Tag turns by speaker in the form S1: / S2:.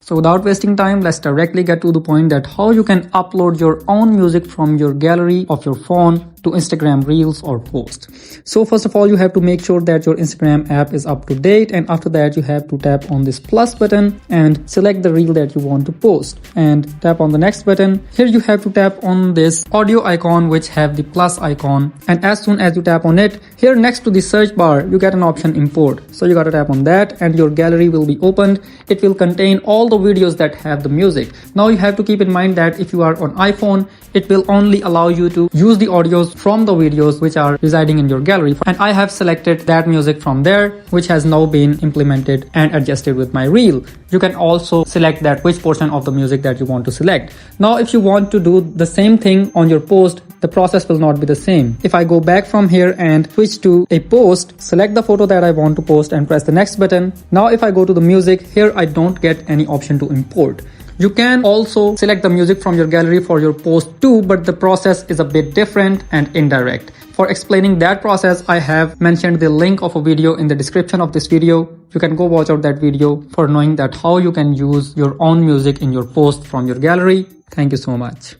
S1: So without wasting time, let's directly get to the point that how you can upload your own music from your gallery of your phone to Instagram Reels or post. So first of all, you have to make sure that your Instagram app is up to date, and after that you have to tap on this plus button and select the reel that you want to post and tap on the next button. Here you have to tap on this audio icon which have the plus icon, and as soon as you tap on it, here next to the search bar you get an option import. So you gotta tap on that and your gallery will be opened. It will contain all the videos that have the music. Now you have to keep in mind that if you are on iPhone, it will only allow you to use the audios from the videos which are residing in your gallery, and I have selected that music from there which has now been implemented and adjusted with my reel. You can also select that which portion of the music that you want to select. Now if you want to do the same thing on your post, the process will not be the same. If I go back from here and switch to a post, select the photo that I want to post and press the next button. Now if I go to the music, here I don't get any option to import. You can also select the music from your gallery for your post too, but the process is a bit different and indirect. For explaining that process, I have mentioned the link of a video in the description of this video. You can go watch out that video for knowing that how you can use your own music in your post from your gallery. Thank you so much.